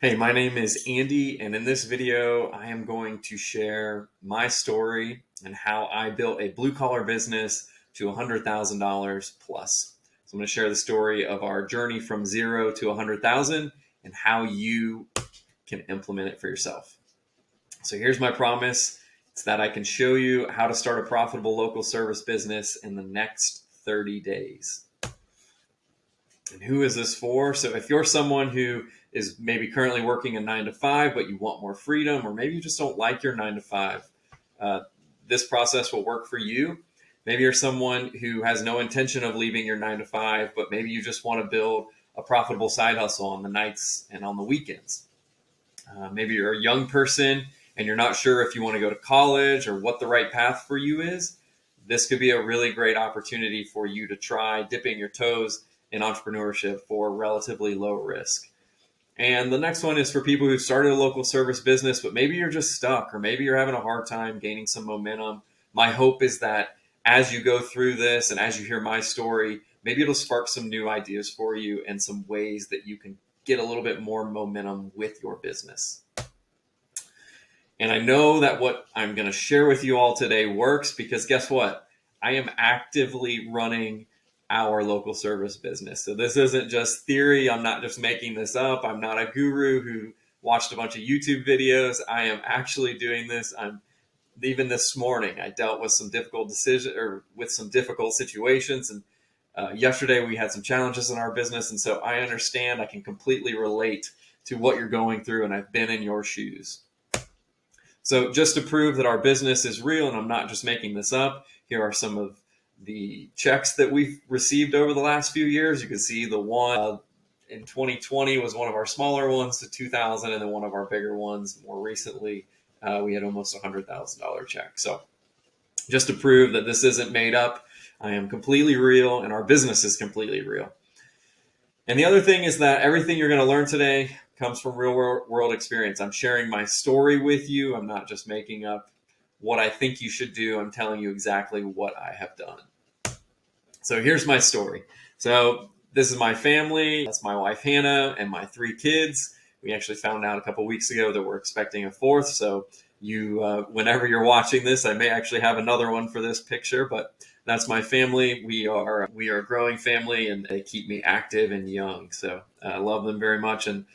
Hey, my name is Andy, and in this video, I am going to share my story and how I built a blue collar business to $100,000 plus. So I'm going to share the story of our journey from zero to 100,000 and how you can implement it for yourself. So here's my promise. It's that I can show you how to start a profitable local service business in the next 30 days. And who is this for? So if you're someone who is maybe currently working a 9 to 5, but you want more freedom, or maybe you just don't like your 9 to 5, uh, this process will work for you. Maybe you're someone who has no intention of leaving your 9 to 5, but maybe you just want to build a profitable side hustle on the nights and on the weekends. Maybe you're a young person and you're not sure if you want to go to college or what the right path for you is. This could be a really great opportunity for you to try dipping your toes in entrepreneurship for relatively low risk. And the next one is for people who've started a local service business, but maybe you're just stuck, or maybe you're having a hard time gaining some momentum. My hope is that as you go through this and as you hear my story, maybe it'll spark some new ideas for you and some ways that you can get a little bit more momentum with your business. And I know that what I'm going to share with you all today works because guess what? I am actively running our local service business. So this isn't just theory. I'm not just making this up. I'm not a guru who watched a bunch of YouTube videos. I am actually doing this. Even this morning, I dealt with some difficult decisions or with some difficult situations. And yesterday we had some challenges in our business. And so I understand, I can completely relate to what you're going through, and I've been in your shoes. So just to prove that our business is real and I'm not just making this up, here are some of the checks that we've received over the last few years. You can see the one in 2020 was one of our smaller ones to 2000, and then one of our bigger ones more recently, we had almost $100,000 check. So just to prove that this isn't made up, I am completely real and our business is completely real. And the other thing is that everything you're going to learn today comes from real world experience. I'm sharing my story with you. I'm not just making up what I think you should do. I'm telling you exactly what I have done. So here's my story. So this is my family. That's my wife, Hannah, and my 3 kids. We actually found out a couple weeks ago that we're expecting a 4th. So whenever you're watching this, I may actually have another one for this picture, but that's my family. We are a growing family, and they keep me active and young. So I love them very much. And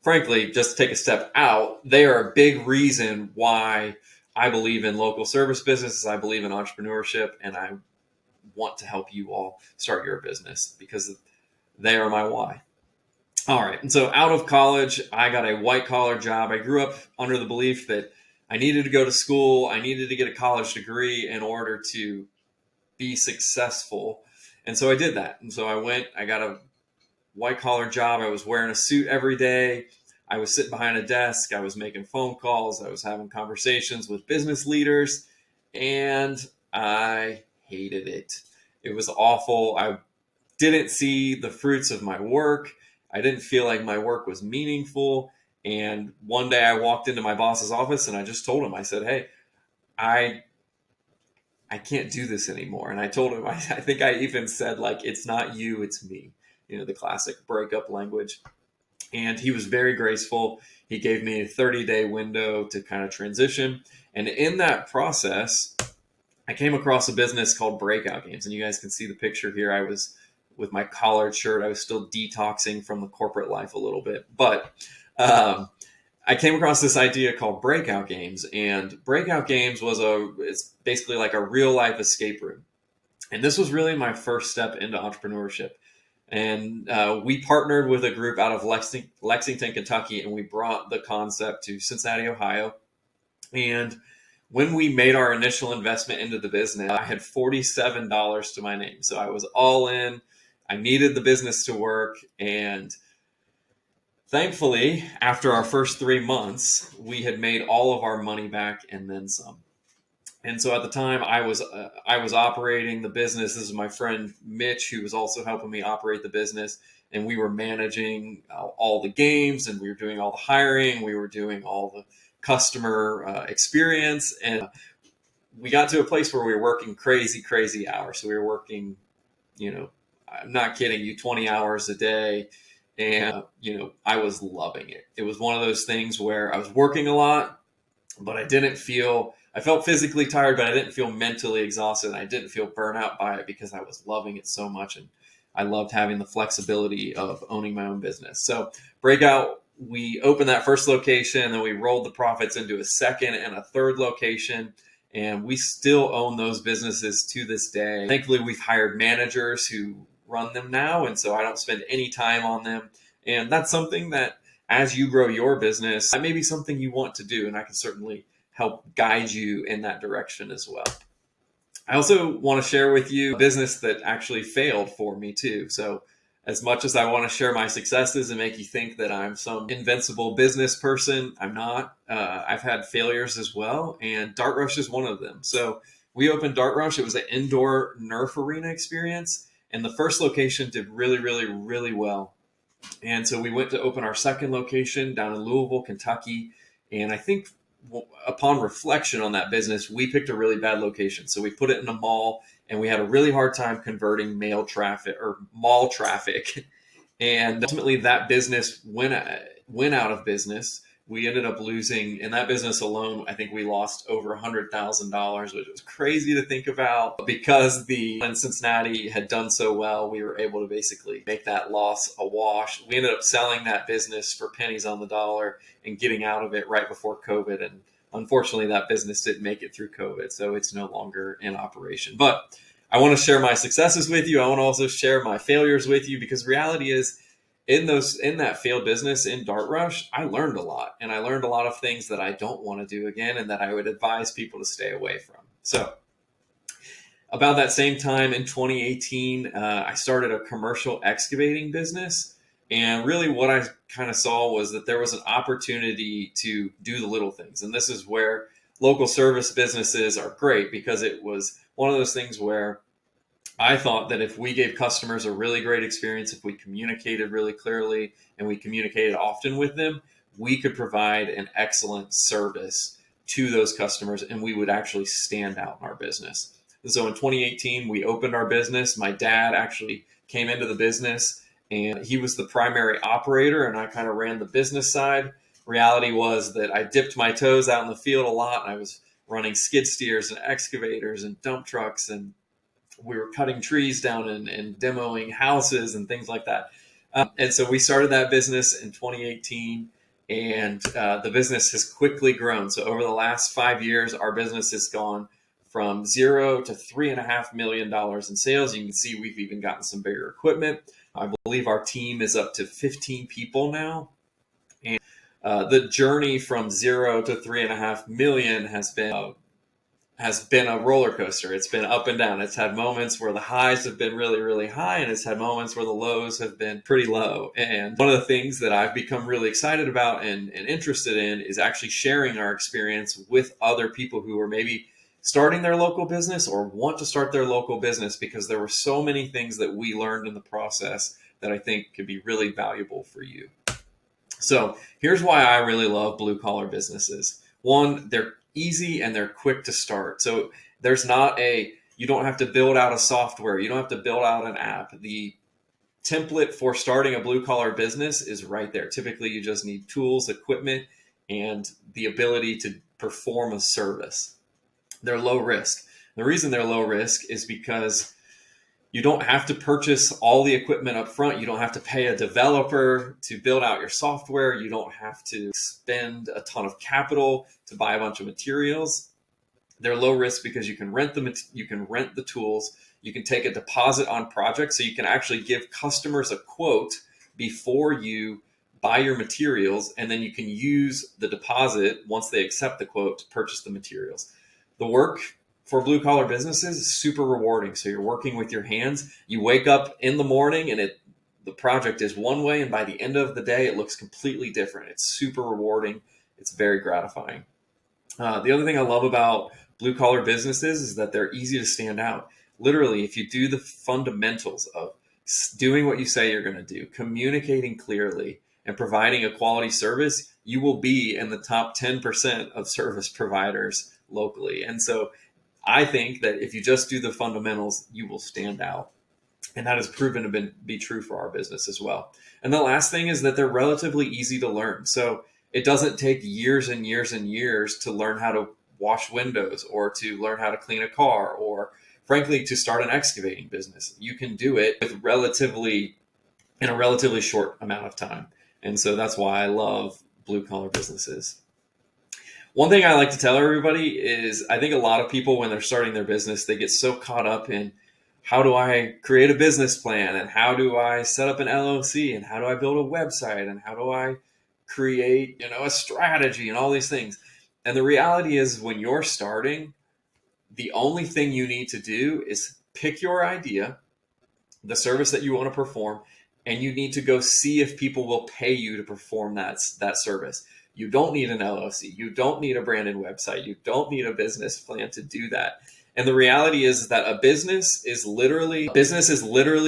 frankly, just to take a step out, they are a big reason why I believe in local service businesses. I believe in entrepreneurship, and I want to help you all start your business because they are my why. All right. And so out of college, I got a white collar job. I grew up under the belief that I needed to go to school. I needed to get a college degree in order to be successful. And so I did that. And so I got a white collar job. I was wearing a suit every day. I was sitting behind a desk. I was making phone calls. I was having conversations with business leaders, and I hated it. It was awful. I didn't see the fruits of my work. I didn't feel like my work was meaningful. And one day I walked into my boss's office and I just told him, I said, hey, I can't do this anymore. And I told him, I think I even said, like, it's not you, it's me, the classic breakup language. And he was very graceful. He gave me a 30-day window to kind of transition. And in that process, I came across a business called Breakout Games. And you guys can see the picture here. I was with my collared shirt. I was still detoxing from the corporate life a little bit. But I came across this idea called Breakout Games. And Breakout Games it's basically like a real life escape room. And this was really my first step into entrepreneurship. And we partnered with a group out of Lexington, Kentucky, and we brought the concept to Cincinnati, Ohio. And when we made our initial investment into the business, I had $47 to my name. So I was all in. I needed the business to work. And thankfully, after our first 3 months, we had made all of our money back and then some. And so at the time I was operating the business. This is my friend Mitch, who was also helping me operate the business. And we were managing all the games, and we were doing all the hiring. We were doing all the customer experience. And we got to a place where we were working crazy hours. So we were working, I'm not kidding you, 20 hours a day. And, I was loving it. It was one of those things where I was working a lot, but I felt physically tired, but I didn't feel mentally exhausted. I didn't feel burnt out by it because I was loving it so much. And I loved having the flexibility of owning my own business. So Breakout, we opened that first location, and then we rolled the profits into a second and a third location. And we still own those businesses to this day. Thankfully, we've hired managers who run them now. And so I don't spend any time on them. And that's something that as you grow your business, that may be something you want to do. And I can certainly help guide you in that direction as well. I also want to share with you a business that actually failed for me too. So as much as I want to share my successes and make you think that I'm some invincible business person, I'm not. I've had failures as well, and Dart Rush is one of them. So we opened Dart Rush. It was an indoor Nerf arena experience, and the first location did really, really, really well. And so we went to open our second location down in Louisville, Kentucky. And I think upon reflection on that business, we picked a really bad location. So we put it in a mall, and we had a really hard time converting mall traffic. And ultimately that business went out of business. We ended up losing in that business alone. I think we lost over $100,000, which was crazy to think about. Because in Cincinnati had done so well, we were able to basically make that loss a wash. We ended up selling that business for pennies on the dollar and getting out of it right before COVID. And unfortunately, that business didn't make it through COVID, so it's no longer in operation. But I want to share my successes with you. I want to also share my failures with you, because reality is, in that failed business in Dart Rush, I learned a lot, and I learned a lot of things that I don't want to do again, and that I would advise people to stay away from. So about that same time in 2018, I started a commercial excavating business. And really what I kind of saw was that there was an opportunity to do the little things. And this is where local service businesses are great, because it was one of those things where I thought that if we gave customers a really great experience, if we communicated really clearly and we communicated often with them, we could provide an excellent service to those customers, and we would actually stand out in our business. And so in 2018, we opened our business. My dad actually came into the business, and he was the primary operator, and I kind of ran the business side. Reality was that I dipped my toes out in the field a lot, and I was running skid steers and excavators and dump trucks, and we were cutting trees down and demoing houses and things like that. And so we started that business in 2018, and the business has quickly grown. So over the last 5 years, our business has gone from $0 to $3.5 million in sales. You can see we've even gotten some bigger equipment. I believe our team is up to 15 people now. And the journey from 0 to 3.5 million has been a roller coaster. It's been up and down. It's had moments where the highs have been really, really high, and it's had moments where the lows have been pretty low. And one of the things that I've become really excited about and interested in is actually sharing our experience with other people who are maybe starting their local business or want to start their local business, because there were so many things that we learned in the process that I think could be really valuable for you. So here's why I really love blue collar businesses. One, they're easy and they're quick to start. So you don't have to build out a software. You don't have to build out an app. The template for starting a blue collar business is right there. Typically, you just need tools, equipment, and the ability to perform a service. They're low risk. The reason they're low risk is because you don't have to purchase all the equipment up front. You don't have to pay a developer to build out your software. You don't have to spend a ton of capital to buy a bunch of materials. They're low risk because you can rent the tools. You can take a deposit on projects, so you can actually give customers a quote before you buy your materials, and then you can use the deposit once they accept the quote to purchase the materials. The work for blue collar businesses is super rewarding. So you're working with your hands. You wake up in the morning and the project is one way, and by the end of the day, it looks completely different. It's super rewarding. It's very gratifying. The other thing I love about blue collar businesses is that they're easy to stand out. Literally, if you do the fundamentals of doing what you say you're going to do, communicating clearly, and providing a quality service, you will be in the top 10% of service providers locally. And so I think that if you just do the fundamentals, you will stand out. And that has proven to be true for our business as well. And the last thing is that they're relatively easy to learn. So it doesn't take years and years and years to learn how to wash windows or to learn how to clean a car or frankly to start an excavating business. You can do it with in a relatively short amount of time. And so that's why I love blue collar businesses. One thing I like to tell everybody is I think a lot of people, when they're starting their business, they get so caught up in how do I create a business plan and how do I set up an LLC and how do I build a website and how do I create, a strategy and all these things. And the reality is when you're starting, the only thing you need to do is pick your idea, the service that you want to perform, and you need to go see if people will pay you to perform that service. You don't need an LLC. You don't need a branded website. You don't need a business plan to do that. And the reality is that a business is literally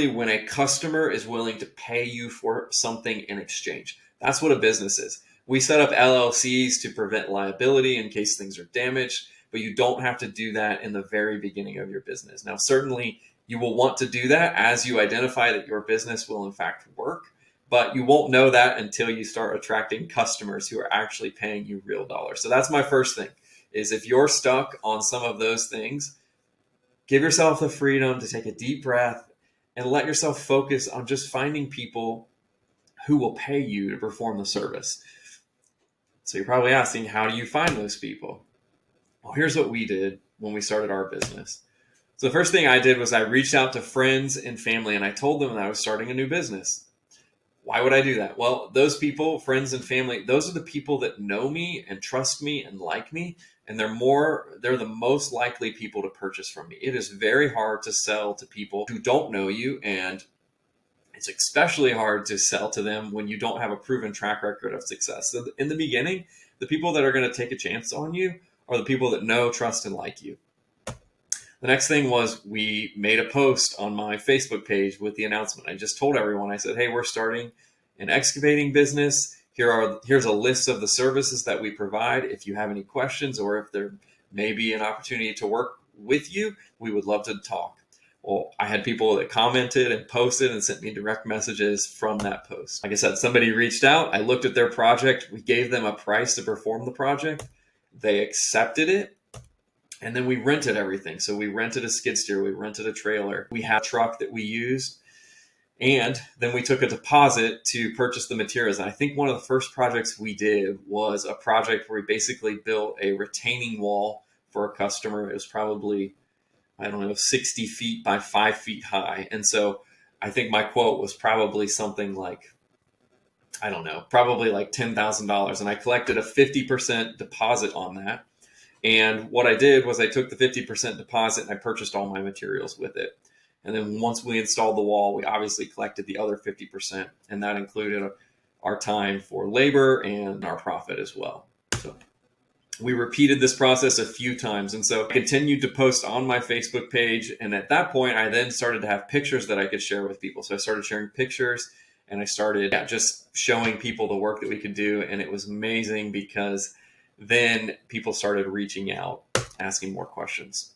when a customer is willing to pay you for something in exchange. That's what a business is. We set up LLCs to prevent liability in case things are damaged, but you don't have to do that in the very beginning of your business. Now, certainly you will want to do that as you identify that your business will in fact work, but you won't know that until you start attracting customers who are actually paying you real dollars. So that's my first thing, is if you're stuck on some of those things, give yourself the freedom to take a deep breath and let yourself focus on just finding people who will pay you to perform the service. So you're probably asking, how do you find those people? Well, here's what we did when we started our business. So the first thing I did was I reached out to friends and family and I told them that I was starting a new business. Why would I do that? Well, those people, friends and family, those are the people that know me and trust me and like me. And they're the most likely people to purchase from me. It is very hard to sell to people who don't know you. And it's especially hard to sell to them when you don't have a proven track record of success. So in the beginning, the people that are going to take a chance on you are the people that know, trust, and like you. The next thing was we made a post on my Facebook page with the announcement. I just told everyone, I said, hey, we're starting an excavating business. Here's a list of the services that we provide. If you have any questions or if there may be an opportunity to work with you, we would love to talk. Well, I had people that commented and posted and sent me direct messages from that post. Like I said, somebody reached out. I looked at their project. We gave them a price to perform the project. They accepted it. And then we rented everything. So we rented a skid steer, we rented a trailer, we had a truck that we used, and then we took a deposit to purchase the materials. And I think one of the first projects we did was a project where we basically built a retaining wall for a customer. It was probably, 60 feet by 5 feet high. And so I think my quote was probably something like, probably like $10,000. And I collected a 50% deposit on that. And what I did was I took the 50% deposit and I purchased all my materials with it. And then once we installed the wall, we obviously collected the other 50%. And that included our time for labor and our profit as well. So we repeated this process a few times. And so I continued to post on my Facebook page. And at that point, I then started to have pictures that I could share with people. So I started sharing pictures and I started just showing people the work that we could do. And it was amazing because then people started reaching out, asking more questions.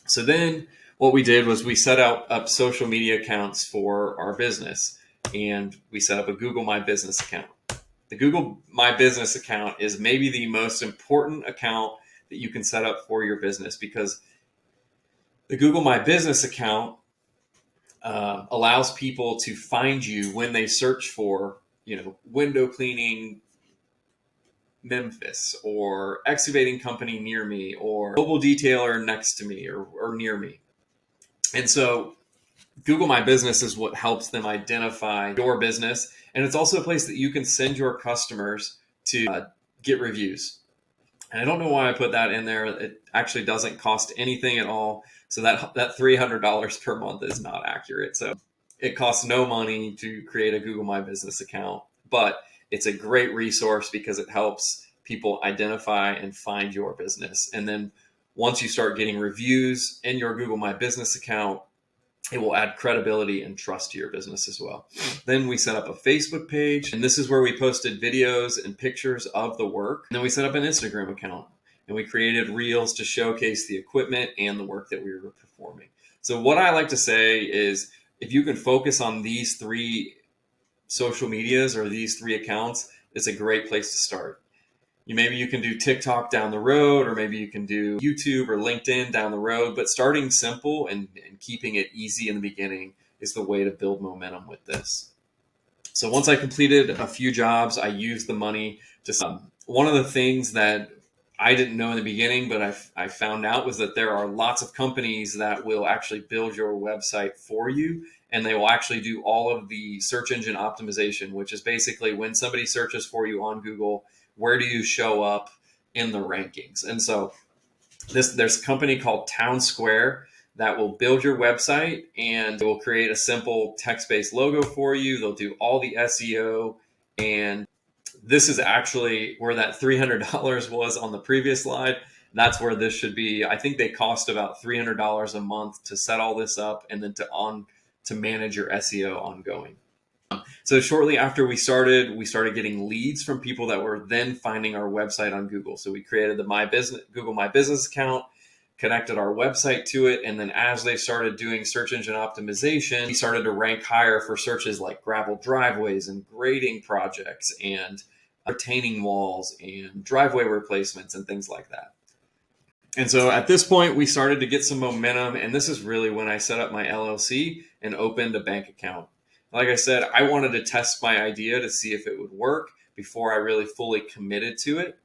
So then what we did was we set up social media accounts for our business, and we set up a Google My Business account. The Google My Business account is maybe the most important account that you can set up for your business, because the Google My Business account allows people to find you when they search for, window cleaning Memphis or excavating company near me or mobile detailer next to me or near me. And so Google My Business is what helps them identify your business. And it's also a place that you can send your customers to get reviews. And I don't know why I put that in there. It actually doesn't cost anything at all. So that $300 per month is not accurate. So it costs no money to create a Google My Business account, but it's a great resource because it helps people identify and find your business. And then once you start getting reviews in your Google My Business account, it will add credibility and trust to your business as well. Then we set up a Facebook page, and this is where we posted videos and pictures of the work. And then we set up an Instagram account, and we created reels to showcase the equipment and the work that we were performing. So what I like to say is, if you can focus on these three social medias or these three accounts, it's a great place to start. Maybe you can do TikTok down the road, or maybe you can do YouTube or LinkedIn down the road, but starting simple and keeping it easy in the beginning is the way to build momentum with this. So once I completed a few jobs, I used the money to, one of the things that I didn't know in the beginning, but I found out, was that there are lots of companies that will actually build your website for you, and they will actually do all of the search engine optimization, which is basically when somebody searches for you on Google, where do you show up in the rankings? And so there's a company called Town Square that will build your website, and they will create a simple text-based logo for you. They'll do all the SEO, and this is actually where that $300 was on the previous slide. That's where this should be. I think they cost about $300 a month to set all this up, and then to manage your SEO ongoing. So shortly after we started getting leads from people that were then finding our website on Google. So we created the Google My Business account, connected our website to it, and then as they started doing search engine optimization, we started to rank higher for searches like gravel driveways and grading projects and retaining walls and driveway replacements and things like that. And so at this point, we started to get some momentum, and this is really when I set up my LLC and opened a bank account. Like I said, I wanted to test my idea to see if it would work before I really fully committed to it.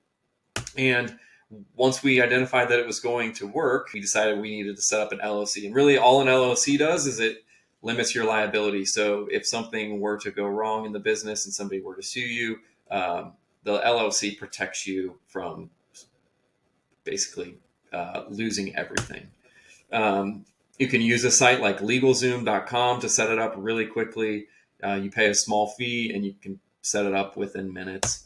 And once we identified that it was going to work, we decided we needed to set up an LLC. And really all an LLC does is it limits your liability. So if something were to go wrong in the business and somebody were to sue you, the LLC protects you from basically losing everything. You can use a site like LegalZoom.com to set it up really quickly. You pay a small fee and you can set it up within minutes.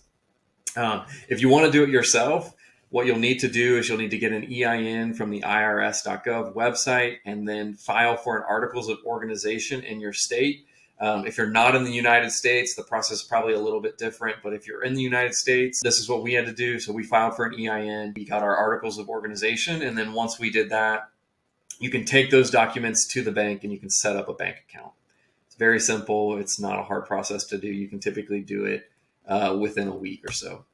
If you want to do it yourself, what you'll need to do is you'll need to get an EIN from the IRS.gov website and then file for an Articles of Organization in your state. If you're not in the United States, the process is probably a little bit different. But if you're in the United States, this is what we had to do. So we filed for an EIN. We got our Articles of Organization. And then once we did that, you can take those documents to the bank and you can set up a bank account. It's very simple. It's not a hard process to do. You can typically do it within a week or so.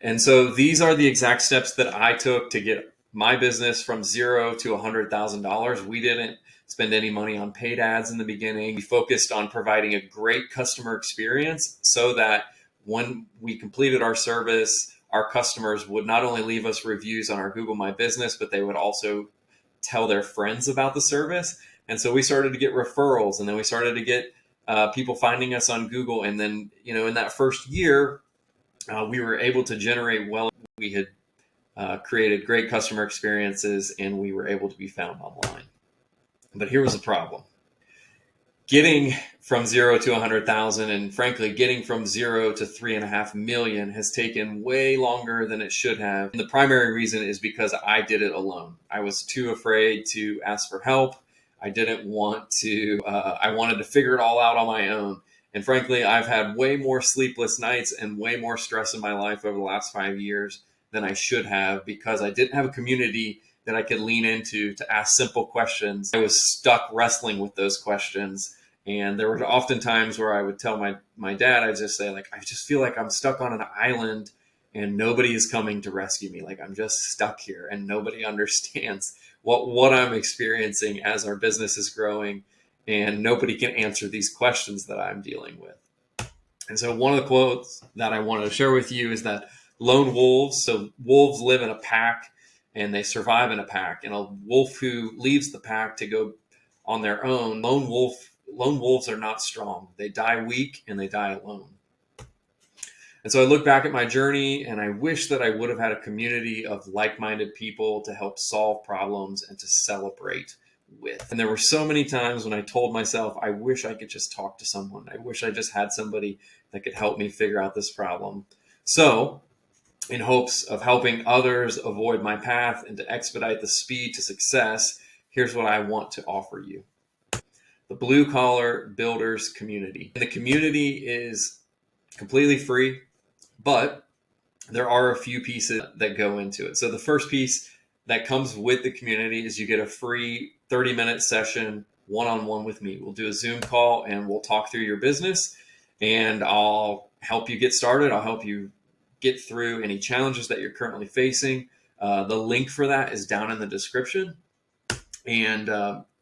And so these are the exact steps that I took to get my business from $0 to $100,000. We didn't spend any money on paid ads in the beginning. We focused on providing a great customer experience so that when we completed our service, our customers would not only leave us reviews on our Google My Business, but they would also tell their friends about the service. And so we started to get referrals, and then we started to get people finding us on Google. And then, in that first year, we were able to generate well. We had created great customer experiences, and we were able to be found online. But here was the problem. Getting from 0 to 100,000, and frankly, getting from 0 to 3.5 million has taken way longer than it should have. And the primary reason is because I did it alone. I was too afraid to ask for help. I didn't want to, I wanted to figure it all out on my own. And frankly, I've had way more sleepless nights and way more stress in my life over the last 5 years than I should have, because I didn't have a community that I could lean into to ask simple questions. I was stuck wrestling with those questions. And there were often times where I would tell my dad, I'd just say, like, I just feel like I'm stuck on an island and nobody is coming to rescue me. Like, I'm just stuck here and nobody understands what I'm experiencing as our business is growing. And nobody can answer these questions that I'm dealing with. And so one of the quotes that I wanted to share with you is that lone wolves, so wolves live in a pack and they survive in a pack. And a wolf who leaves the pack to go on their own, lone wolves are not strong. They die weak and they die alone. And so I look back at my journey and I wish that I would have had a community of like-minded people to help solve problems and to celebrate with. And there were so many times when I told myself, I wish I could just talk to someone. I wish I just had somebody that could help me figure out this problem. So in hopes of helping others avoid my path and to expedite the speed to success, here's what I want to offer you. The Blue Collar Builders Community. And the community is completely free, but there are a few pieces that go into it. So the first piece that comes with the community is you get a free 30-minute session one-on-one with me. We'll do a Zoom call and we'll talk through your business, and I'll help you get started. I'll help you get through any challenges that you're currently facing. The link for that is down in the description. And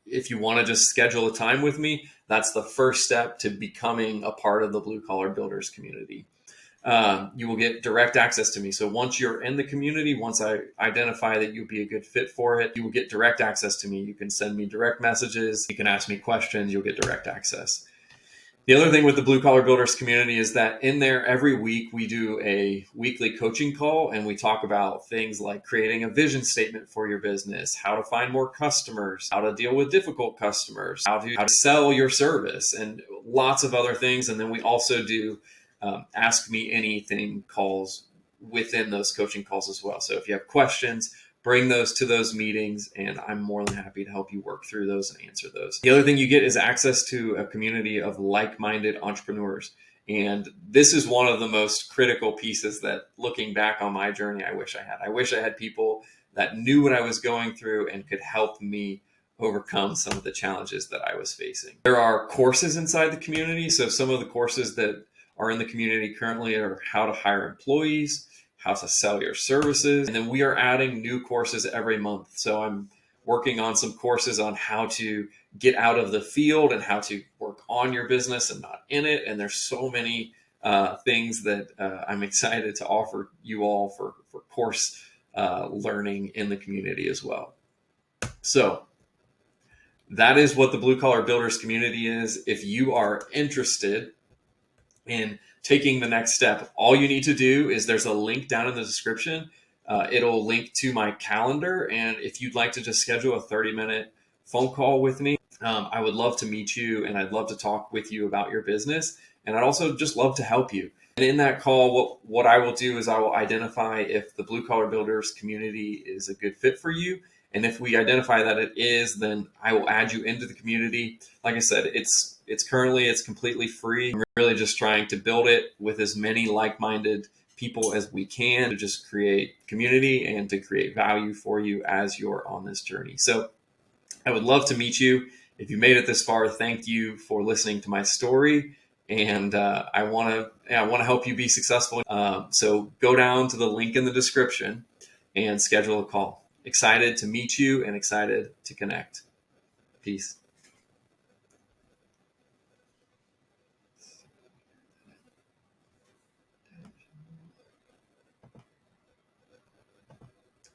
if you want to just schedule a time with me, that's the first step to becoming a part of the Blue Collar Builders community. You will get direct access to me. So once you're in the community, once I identify that you'll be a good fit for it, you will get direct access to me. You can send me direct messages. You can ask me questions. You'll get direct access. The other thing with the Blue Collar Builders community is that in there every week we do a weekly coaching call, and we talk about things like creating a vision statement for your business, how to find more customers, how to deal with difficult customers, how to sell your service, and lots of other things. And then we also do Ask Me Anything calls within those coaching calls as well. So if you have questions, bring those to those meetings, and I'm more than happy to help you work through those and answer those. The other thing you get is access to a community of like-minded entrepreneurs. And this is one of the most critical pieces that, looking back on my journey, I wish I had. I wish I had people that knew what I was going through and could help me overcome some of the challenges that I was facing. There are courses inside the community. So some of the courses that are in the community currently are how to hire employees, how to sell your services. And then we are adding new courses every month. So I'm working on some courses on how to get out of the field and how to work on your business and not in it. And there's so many things that I'm excited to offer you all for course learning in the community as well. So that is what the Blue Collar Builders community is. If you are interested in taking the next step, all you need to do is there's a link down in the description. It'll link to my calendar. And if you'd like to just schedule a 30-minute phone call with me, I would love to meet you, and I'd love to talk with you about your business. And I'd also just love to help you. And in that call, what I will do is I will identify if the Blue Collar Builders community is a good fit for you. And if we identify that it is, then I will add you into the community. Like I said, it's completely free. I'm really just trying to build it with as many like-minded people as we can to just create community and to create value for you as you're on this journey. So I would love to meet you. If you made it this far, thank you for listening to my story. And I want to help you be successful. So go down to the link in the description and schedule a call. Excited to meet you and excited to connect. Peace.